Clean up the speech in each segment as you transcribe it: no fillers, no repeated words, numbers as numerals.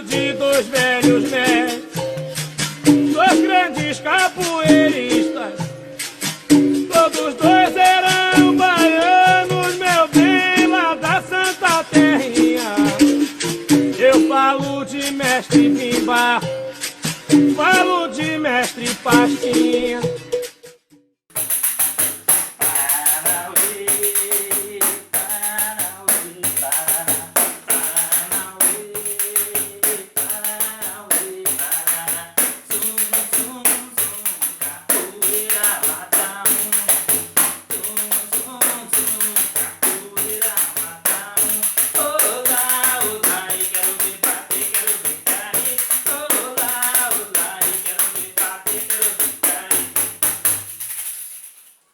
De dois velhos mestres, dois grandes capoeiristas, todos dois eram baianos, meu bem, lá da Santa Terrinha. Eu falo de mestre Bimba, falo de mestre Pastinha.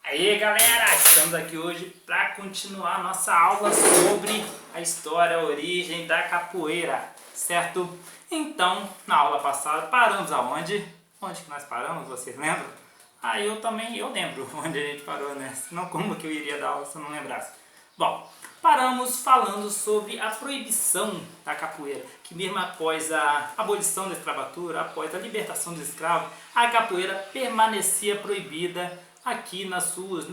E aí galera, estamos aqui hoje para continuar nossa aula sobre a história, a origem da capoeira, certo? Então, na aula passada paramos aonde? Onde que nós paramos, vocês lembram? Ah, eu lembro onde a gente parou, né? Senão como que eu iria dar aula se eu não lembrasse? Bom, paramos falando sobre a proibição da capoeira, que mesmo após a abolição da escravatura, após a libertação dos escravos, a capoeira permanecia proibida aqui nas ruas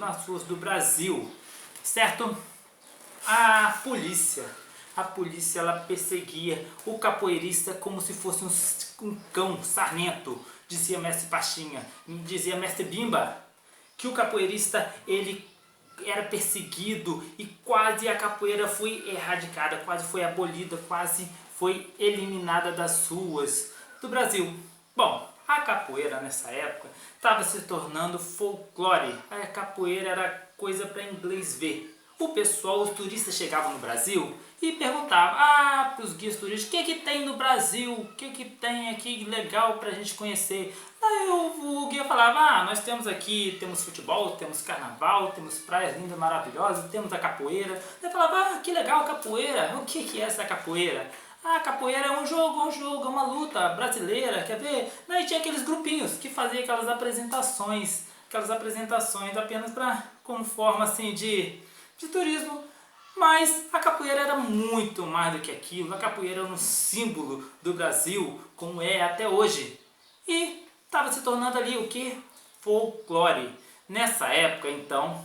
do Brasil, certo? A polícia ela perseguia o capoeirista como se fosse um cão sarnento, dizia mestre Pastinha, dizia mestre Bimba, que o capoeirista ele era perseguido e quase a capoeira foi erradicada, quase foi abolida, quase foi eliminada das ruas do Brasil. Bom, a capoeira nessa época estava se tornando folclore. A capoeira era coisa para inglês ver. O pessoal, os turistas chegavam no Brasil e perguntavam para os guias turísticos: o que tem no Brasil? O que tem aqui legal para a gente conhecer? Aí o guia falava: nós temos aqui, temos futebol, temos carnaval, temos praias lindas, maravilhosas, temos a capoeira. Ele falava: que legal a capoeira, o que é essa capoeira? A capoeira é um jogo, é uma luta brasileira, quer ver? Daí tinha aqueles grupinhos que faziam aquelas apresentações apenas como forma assim de turismo. Mas a capoeira era muito mais do que aquilo. A capoeira era um símbolo do Brasil, como é até hoje. E estava se tornando ali o que? Folclore. Nessa época, então,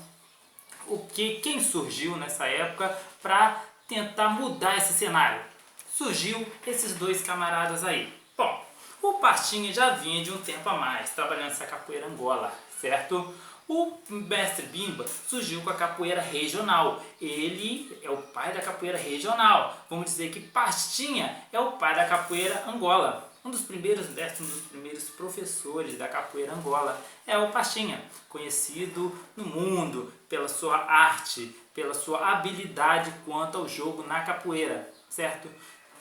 quem surgiu nessa época para tentar mudar esse cenário? Surgiu esses dois camaradas aí. Bom, o Pastinha já vinha de um tempo a mais trabalhando essa capoeira Angola, certo? O mestre Bimba surgiu com a capoeira regional. Ele é o pai da capoeira regional. Vamos dizer que Pastinha é o pai da capoeira Angola. Um dos primeiros mestres, um dos primeiros professores da capoeira Angola é o Pastinha, conhecido no mundo pela sua arte, pela sua habilidade quanto ao jogo na capoeira, certo?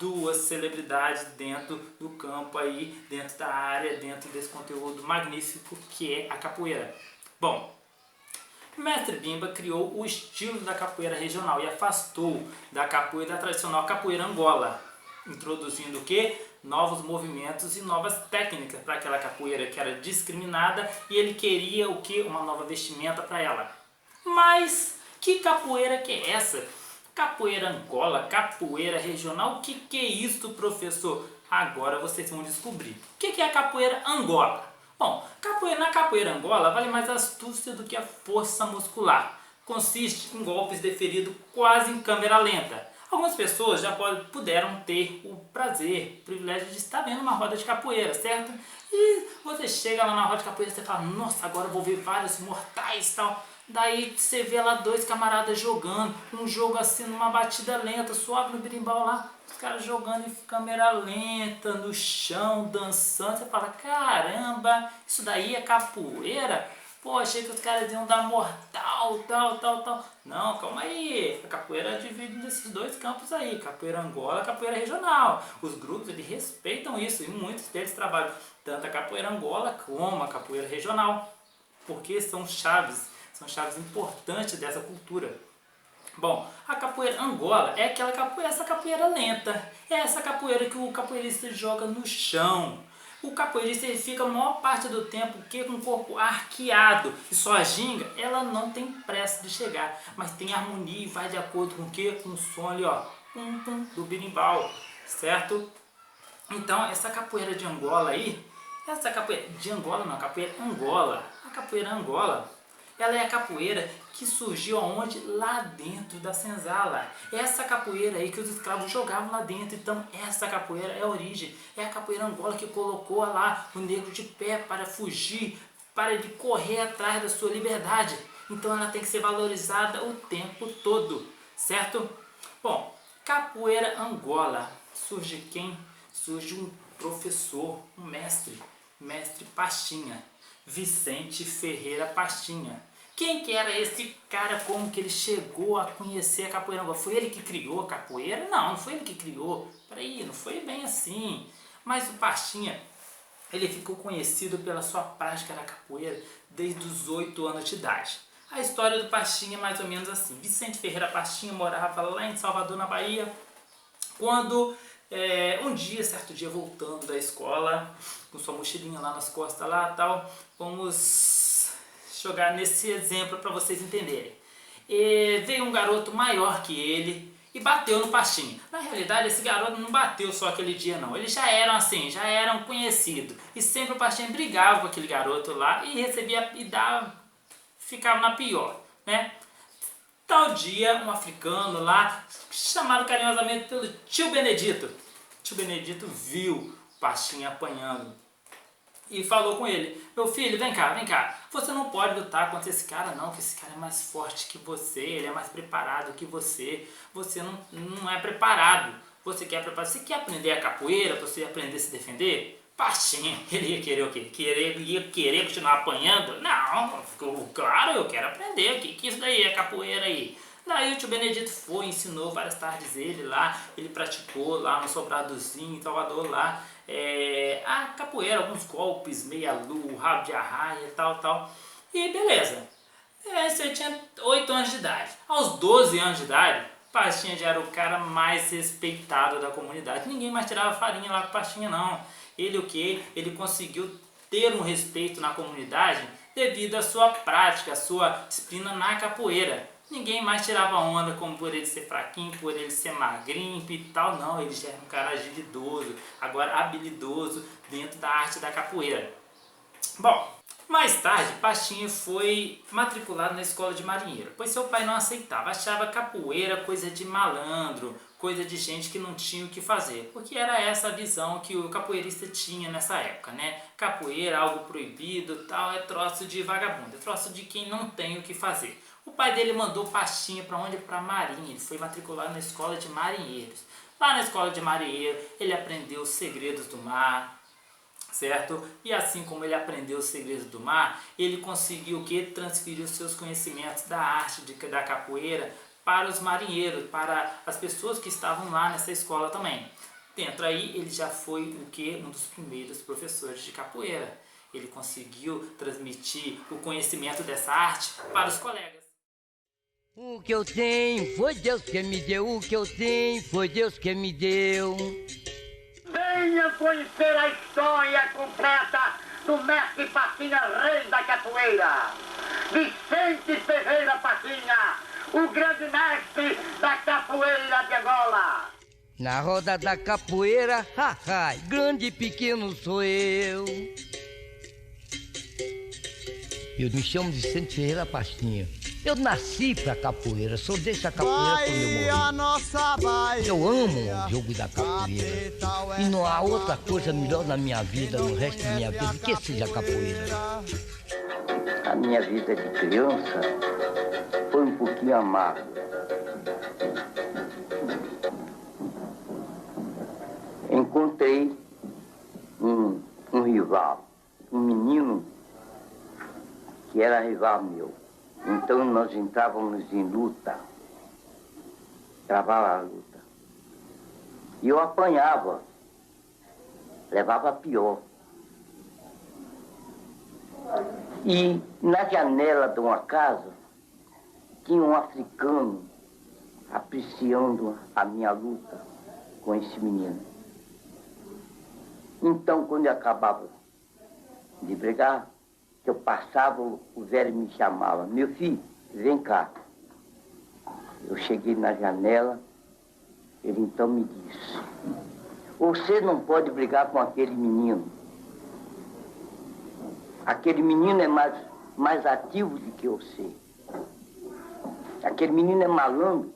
Duas celebridades dentro do campo aí, dentro da área, dentro desse conteúdo magnífico que é a capoeira. Bom, o mestre Bimba criou o estilo da capoeira regional e afastou da capoeira da tradicional capoeira Angola, introduzindo o que? Novos movimentos e novas técnicas para aquela capoeira que era discriminada, e ele queria o que? Uma nova vestimenta para ela. Mas que capoeira que é essa? Capoeira Angola, capoeira regional, o que é isso, professor? Agora vocês vão descobrir. O que é a capoeira Angola? Bom, na capoeira Angola vale mais astúcia do que a força muscular. Consiste em golpes deferidos quase em câmera lenta. Algumas pessoas já puderam ter o prazer, o privilégio de estar vendo uma roda de capoeira, certo? E você chega lá na roda de capoeira e você fala: nossa, agora eu vou ver vários mortais e tal. Daí você vê lá dois camaradas jogando, um jogo assim numa batida lenta, suave no berimbau lá, os caras jogando em câmera lenta, no chão, dançando. Você fala: caramba, isso daí é capoeira? Pô, achei que os caras iam dar mortal, tal. Não, calma aí, a capoeira é dividida nesses dois campos aí, capoeira Angola e capoeira regional. Os grupos, eles respeitam isso e muitos deles trabalham tanto a capoeira Angola como a capoeira regional, porque são chaves importantes dessa cultura. Bom, a capoeira Angola é essa capoeira lenta, é essa capoeira que o capoeirista joga no chão. O capoeirista ele fica a maior parte do tempo com o corpo arqueado, e só a ginga ela não tem pressa de chegar, mas tem harmonia e vai de acordo com o que? Com o som ali, ó, do berimbau, certo? Então, essa capoeira de Angola aí, essa capoeira de Angola não, capoeira Angola, a capoeira Angola, ela é a capoeira que surgiu aonde? Lá dentro da senzala. Essa capoeira aí que os escravos jogavam lá dentro. Então, essa capoeira é a origem. É a capoeira Angola que colocou lá o negro de pé para fugir, para ele correr atrás da sua liberdade. Então, ela tem que ser valorizada o tempo todo, certo? Bom, capoeira Angola. Surge quem? Surge um professor, um mestre Pastinha, Vicente Ferreira Pastinha. Quem que era esse cara? Como que ele chegou a conhecer a capoeira Angola? Foi ele que criou a capoeira? Não, não foi ele que criou. Peraí, não foi bem assim. Mas o Pastinha, ele ficou conhecido pela sua prática da capoeira desde os 8 anos de idade. A história do Pastinha é mais ou menos assim. Vicente Ferreira Pastinha morava lá em Salvador, na Bahia, quando um dia, certo dia, voltando da escola, com sua mochilinha lá nas costas lá tal, vamos jogar nesse exemplo para vocês entenderem. Veio um garoto maior que ele e bateu no Pastinha. Na realidade, esse garoto não bateu só aquele dia não, eles já eram assim, já eram conhecidos. E sempre o Pastinha brigava com aquele garoto lá e recebia e dava, ficava na pior, né? Tal dia, um africano lá, chamado carinhosamente pelo tio Benedito. Tio Benedito viu o Pastinha apanhando e falou com ele: meu filho, vem cá, você não pode lutar contra esse cara não, que esse cara é mais forte que você, ele é mais preparado que você não é preparado, você quer aprender a capoeira, você aprender a se defender? Pastinha, ele ia querer o quê? Ia querer continuar apanhando? Não, claro, eu quero aprender, o que isso daí é capoeira aí? Daí o tio Benedito foi, ensinou várias tardes ele lá, ele praticou lá no Sobradozinho, em Salvador lá, a capoeira, alguns golpes, meia-lua, rabo de arraia e tal, e beleza. Você tinha 8 anos de idade. Aos 12 anos de idade, Pastinha já era o cara mais respeitado da comunidade. Ninguém mais tirava farinha lá com Pastinha não. Ele conseguiu ter um respeito na comunidade devido à sua prática, à sua disciplina na capoeira. Ninguém mais tirava onda como por ele ser fraquinho, por ele ser magrinho e tal, não. Ele já era um cara agilidoso, agora habilidoso dentro da arte da capoeira. Bom, mais tarde, Pastinha foi matriculado na escola de marinheiro, pois seu pai não aceitava, achava capoeira coisa de malandro, coisa de gente que não tinha o que fazer, porque era essa a visão que o capoeirista tinha nessa época, né? Capoeira, algo proibido, tal, é troço de vagabundo, é troço de quem não tem o que fazer. O pai dele mandou Pastinha para onde? Para Marinha, ele foi matriculado na escola de marinheiros. Lá na escola de marinheiro, ele aprendeu os segredos do mar, certo? E assim como ele aprendeu os segredos do mar, ele conseguiu transferir os seus conhecimentos da arte da capoeira para os marinheiros, para as pessoas que estavam lá nessa escola também. Dentro aí, ele já foi um dos primeiros professores de capoeira. Ele conseguiu transmitir o conhecimento dessa arte para os colegas. O que eu tenho foi Deus que me deu, o que eu tenho foi Deus que me deu. Venha conhecer a história completa do mestre Pastinha, rei da capoeira. Vicente Ferreira Pastinha, o grande mestre da capoeira de Angola. Na roda da capoeira, grande e pequeno sou eu. Eu me chamo Vicente Ferreira Pastinha. Eu nasci pra capoeira, sou dessa capoeira quando eu morri. Eu amo o jogo da capoeira. E não há outra coisa melhor na minha vida, no resto da minha vida, que seja capoeira. A minha vida de criança foi um pouquinho amarga. Encontrei um rival, um menino que era rival meu. Então nós entrávamos em luta, travava a luta. E eu apanhava, levava pior. E na janela de uma casa tinha um africano apreciando a minha luta com esse menino. Então, quando eu acabava de brigar, eu passava, o velho me chamava: meu filho, vem cá. Eu cheguei na janela, ele então me disse: Você não pode brigar com aquele menino. Aquele menino é mais ativo do que você. Aquele menino é malandro.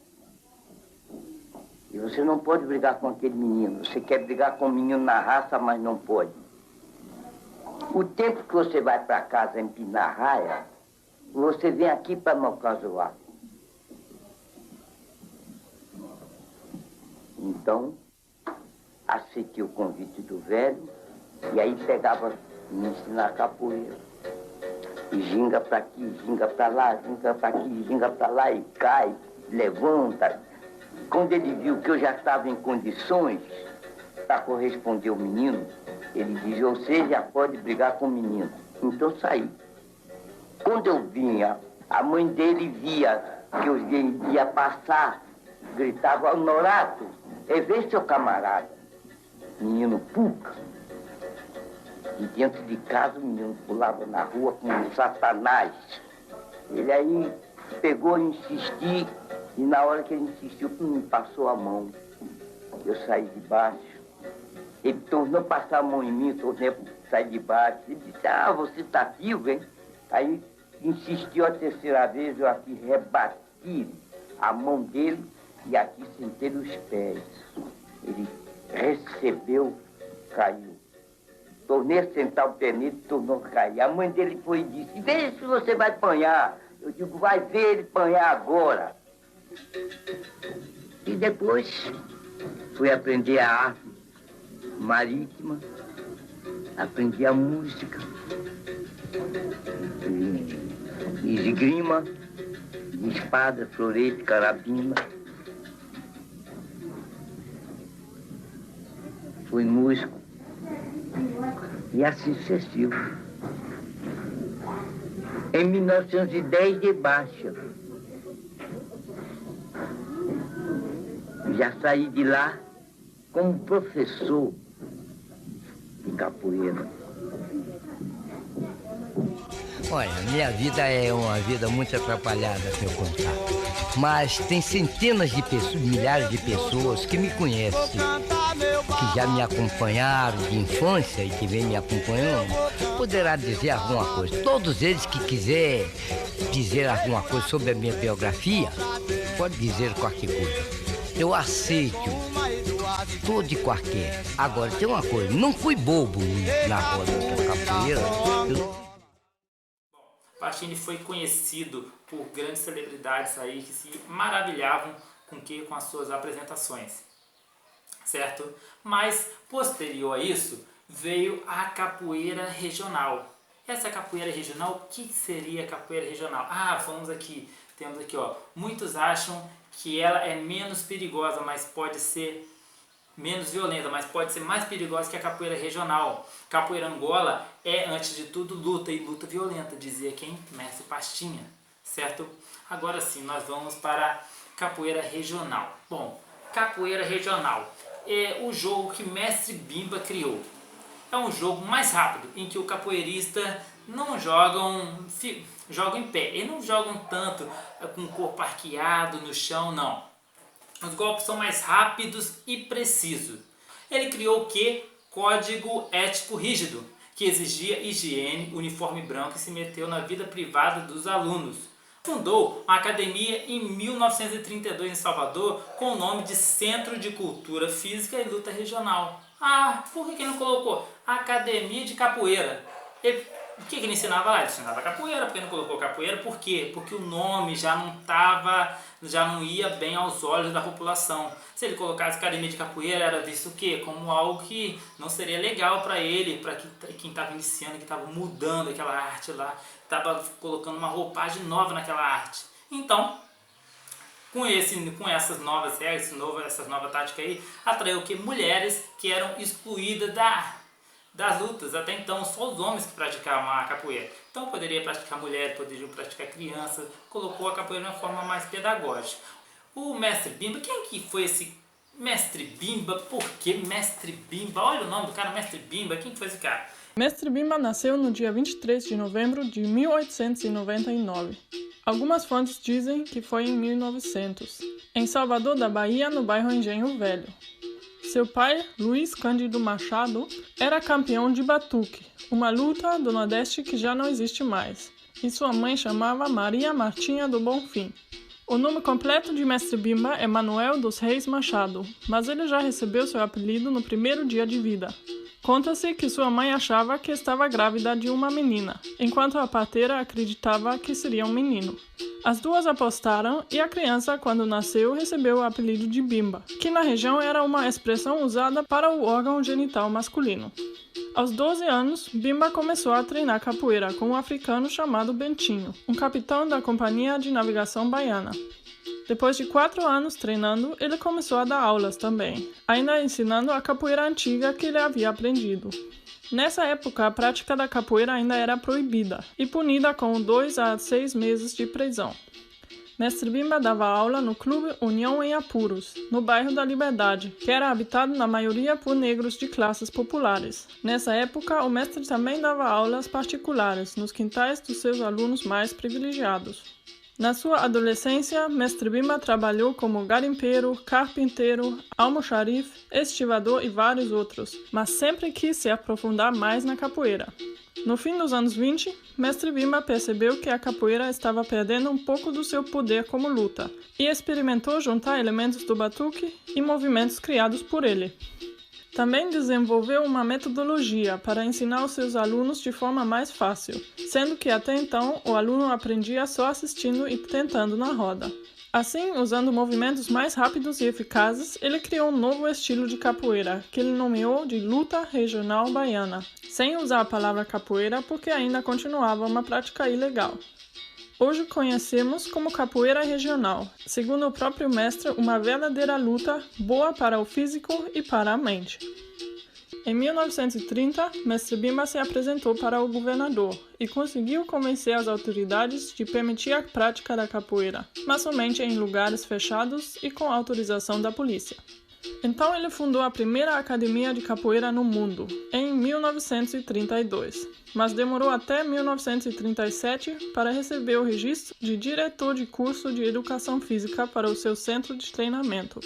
E você não pode brigar com aquele menino. Você quer brigar com o menino na raça, mas não pode. O tempo que você vai para casa empinar a raia, você vem aqui para me ocasionar. Então, aceitei o convite do velho e aí pegava me ensinar capoeira. E ginga para aqui, ginga para lá, ginga para aqui, ginga para lá e cai, levanta. Quando ele viu que eu já estava em condições para corresponder ao menino, ele diz, você já pode brigar com o menino. Então saí. Quando eu vinha, a mãe dele via que eu ia passar, gritava, Norato, vê seu camarada. Menino puca. E dentro de casa o menino pulava na rua como um satanás. Ele aí pegou e insistiu, e na hora que ele insistiu, me passou a mão. Eu saí de baixo. Ele tornou a passar a mão em mim, tornei a sair de baixo. Ele disse, você está vivo, hein? Aí insistiu a terceira vez, eu aqui rebati a mão dele e aqui sentei os pés. Ele recebeu, caiu. Tornei a sentar o pé nele, tornou a cair. A mãe dele foi e disse, veja se você vai apanhar. Eu digo, vai ver ele apanhar agora. E depois fui aprender a arte marítima, aprendi a música, e esgrima, espada, florete, carabina. Fui músico e assim sucessivo. Em 1910 de baixa. Já saí de lá como professor de capoeira. Olha, minha vida é uma vida muito atrapalhada, se eu contar. Mas tem centenas de pessoas, milhares de pessoas que me conhecem, que já me acompanharam de infância e que vem me acompanhando, poderá dizer alguma coisa. Todos eles que quiser dizer alguma coisa sobre a minha biografia, pode dizer qualquer coisa. Eu aceito todo e qualquer. Agora, tem uma coisa, não fui bobo na roda da capoeira. Pachini foi conhecido por grandes celebridades aí que se maravilhavam com as suas apresentações, certo? Mas, posterior a isso, veio a capoeira regional. Essa capoeira regional, o que seria a capoeira regional? Vamos aqui, temos aqui, ó, muitos acham que ela é menos perigosa, mas pode ser menos violenta, mas pode ser mais perigosa que a capoeira regional. Capoeira Angola é, antes de tudo, luta, e luta violenta, dizia quem? Mestre Pastinha, certo? Agora sim, nós vamos para a capoeira regional. Bom, capoeira regional é o jogo que Mestre Bimba criou. É um jogo mais rápido, em que o capoeirista não jogam em pé. Eles não jogam tanto com o corpo arqueado no chão, não. Os golpes são mais rápidos e precisos. Ele criou o quê? Código ético rígido, que exigia higiene, uniforme branco e se meteu na vida privada dos alunos. Fundou uma academia em 1932 em Salvador com o nome de Centro de Cultura Física e Luta Regional. Por que ele não colocou Academia de Capoeira? O que ele ensinava lá? Ele ensinava capoeira. Por que não colocou capoeira? Por quê? Porque o nome já não ia bem aos olhos da população. Se ele colocasse Academia de Capoeira, era visto o quê? Como algo que não seria legal para ele, para quem estava iniciando, que estava mudando aquela arte lá, estava colocando uma roupagem nova naquela arte. Então, com essas novas regras, essas novas táticas aí, atraiu o quê? Mulheres que eram excluídas das lutas. Até então só os homens que praticavam a capoeira. Então poderia praticar mulher, poderia praticar criança. Colocou a capoeira de uma forma mais pedagógica. O Mestre Bimba, quem que foi esse Mestre Bimba? Por que Mestre Bimba? Olha o nome do cara, Mestre Bimba. Quem que foi esse cara? Mestre Bimba nasceu no dia 23 de novembro de 1899. Algumas fontes dizem que foi em 1900, em Salvador da Bahia, no bairro Engenho Velho. Seu pai, Luiz Cândido Machado, era campeão de batuque, uma luta do Nordeste que já não existe mais, e sua mãe chamava Maria Martinha do Bonfim. O nome completo de Mestre Bimba é Manuel dos Reis Machado, mas ele já recebeu seu apelido no primeiro dia de vida. Conta-se que sua mãe achava que estava grávida de uma menina, enquanto a parteira acreditava que seria um menino. As duas apostaram e a criança, quando nasceu, recebeu o apelido de Bimba, que na região era uma expressão usada para o órgão genital masculino. Aos 12 anos, Bimba começou a treinar capoeira com um africano chamado Bentinho, um capitão da Companhia de Navegação Baiana. Depois de 4 anos treinando, ele começou a dar aulas também, ainda ensinando a capoeira antiga que ele havia aprendido. Nessa época, a prática da capoeira ainda era proibida e punida com 2 a 6 meses de prisão. Mestre Bimba dava aula no Clube União em Apuros, no bairro da Liberdade, que era habitado na maioria por negros de classes populares. Nessa época, o mestre também dava aulas particulares nos quintais dos seus alunos mais privilegiados. Na sua adolescência, Mestre Bimba trabalhou como garimpeiro, carpinteiro, almoxarife, estivador e vários outros, mas sempre quis se aprofundar mais na capoeira. No fim dos anos 20, Mestre Bimba percebeu que a capoeira estava perdendo um pouco do seu poder como luta e experimentou juntar elementos do batuque e movimentos criados por ele. Também desenvolveu uma metodologia para ensinar os seus alunos de forma mais fácil, sendo que até então o aluno aprendia só assistindo e tentando na roda. Assim, usando movimentos mais rápidos e eficazes, ele criou um novo estilo de capoeira, que ele nomeou de luta regional baiana, sem usar a palavra capoeira porque ainda continuava uma prática ilegal. Hoje conhecemos como capoeira regional, segundo o próprio mestre, uma verdadeira luta boa para o físico e para a mente. Em 1930, Mestre Bimba se apresentou para o governador e conseguiu convencer as autoridades de permitir a prática da capoeira, mas somente em lugares fechados e com autorização da polícia. Então ele fundou a primeira academia de capoeira no mundo, em 1932, mas demorou até 1937 para receber o registro de diretor de curso de educação física para o seu centro de treinamento.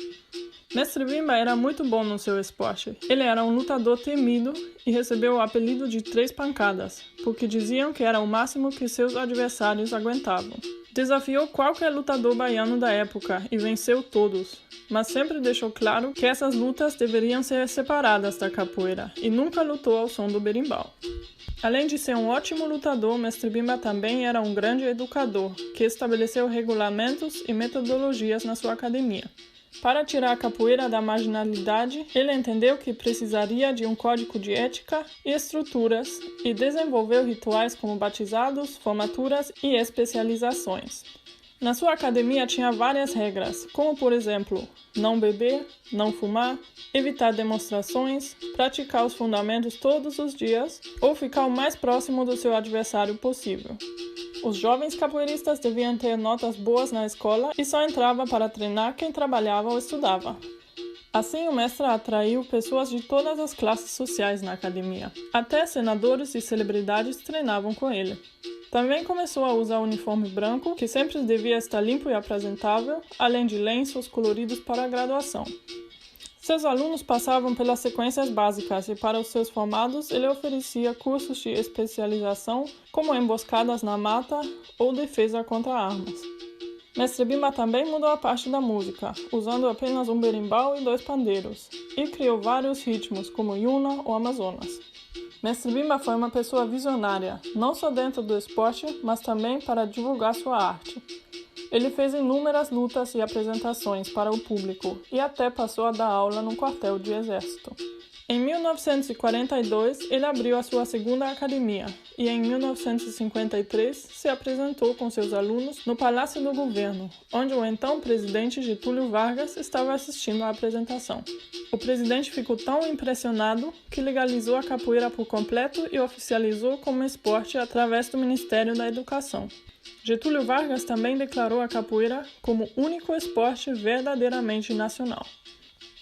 Mestre Bimba era muito bom no seu esporte. Ele era um lutador temido e recebeu o apelido de 3 pancadas, porque diziam que era o máximo que seus adversários aguentavam. Desafiou qualquer lutador baiano da época e venceu todos, mas sempre deixou claro que essas lutas deveriam ser separadas da capoeira e nunca lutou ao som do berimbau. Além de ser um ótimo lutador, Mestre Bimba também era um grande educador, que estabeleceu regulamentos e metodologias na sua academia. Para tirar a capoeira da marginalidade, ele entendeu que precisaria de um código de ética e estruturas e desenvolveu rituais como batizados, formaturas e especializações. Na sua academia tinha várias regras, como por exemplo, não beber, não fumar, evitar demonstrações, praticar os fundamentos todos os dias ou ficar o mais próximo do seu adversário possível. Os jovens capoeiristas deviam ter notas boas na escola e só entrava para treinar quem trabalhava ou estudava. Assim, o mestre atraiu pessoas de todas as classes sociais na academia. Até senadores e celebridades treinavam com ele. Também começou a usar o uniforme branco, que sempre devia estar limpo e apresentável, além de lenços coloridos para a graduação. Seus alunos passavam pelas sequências básicas e para os seus formados ele oferecia cursos de especialização como emboscadas na mata ou defesa contra armas. Mestre Bimba também mudou a parte da música, usando apenas um berimbau e 2 pandeiros, e criou vários ritmos como Yuna ou Amazonas. Mestre Bimba foi uma pessoa visionária, não só dentro do esporte, mas também para divulgar sua arte. Ele fez inúmeras lutas e apresentações para o público e até passou a dar aula num quartel de exército. Em 1942, ele abriu a sua segunda academia e em 1953 se apresentou com seus alunos no Palácio do Governo, onde o então presidente Getúlio Vargas estava assistindo à apresentação. O presidente ficou tão impressionado que legalizou a capoeira por completo e oficializou como esporte através do Ministério da Educação. Getúlio Vargas também declarou a capoeira como único esporte verdadeiramente nacional.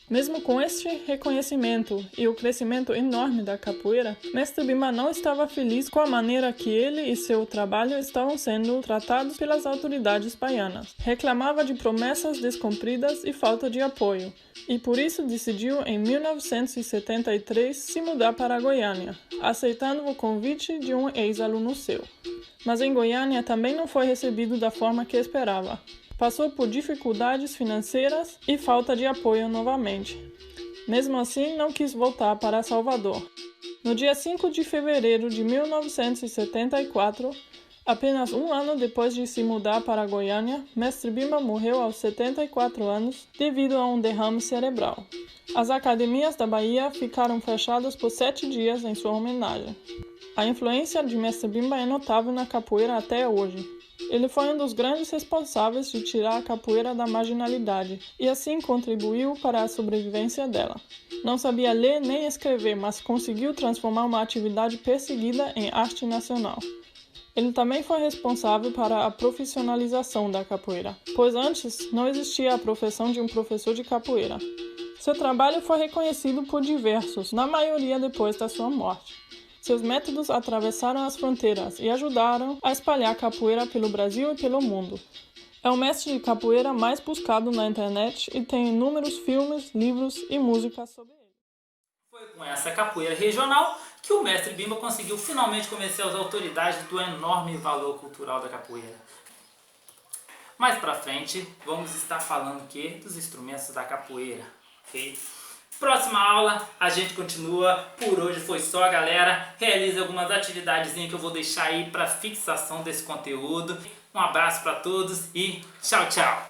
Mesmo com este reconhecimento e o crescimento enorme da capoeira, Mestre Bimba não estava feliz com a maneira que ele e seu trabalho estavam sendo tratados pelas autoridades baianas. Reclamava de promessas descumpridas e falta de apoio, e por isso decidiu em 1973 se mudar para Goiânia, aceitando o convite de um ex-aluno seu. Mas em Goiânia também não foi recebido da forma que esperava. Passou por dificuldades financeiras e falta de apoio novamente. Mesmo assim, não quis voltar para Salvador. No dia 5 de fevereiro de 1974, apenas um ano depois de se mudar para Goiânia, Mestre Bimba morreu aos 74 anos devido a um derrame cerebral. As academias da Bahia ficaram fechadas por 7 dias em sua homenagem. A influência de Mestre Bimba é notável na capoeira até hoje. Ele foi um dos grandes responsáveis de tirar a capoeira da marginalidade e assim contribuiu para a sobrevivência dela. Não sabia ler nem escrever, mas conseguiu transformar uma atividade perseguida em arte nacional. Ele também foi responsável para a profissionalização da capoeira, pois antes não existia a profissão de um professor de capoeira. Seu trabalho foi reconhecido por diversos, na maioria depois da sua morte. Seus métodos atravessaram as fronteiras e ajudaram a espalhar a capoeira pelo Brasil e pelo mundo. É o mestre de capoeira mais buscado na internet e tem inúmeros filmes, livros e músicas sobre ele. Foi com essa capoeira regional que o Mestre Bimba conseguiu finalmente convencer as autoridades do enorme valor cultural da capoeira. Mais pra frente, vamos estar falando o quê? Dos instrumentos da capoeira, ok? Próxima aula, a gente continua. Por hoje foi só, galera. Realize algumas atividades que eu vou deixar aí para fixação desse conteúdo. Um abraço para todos e tchau, tchau!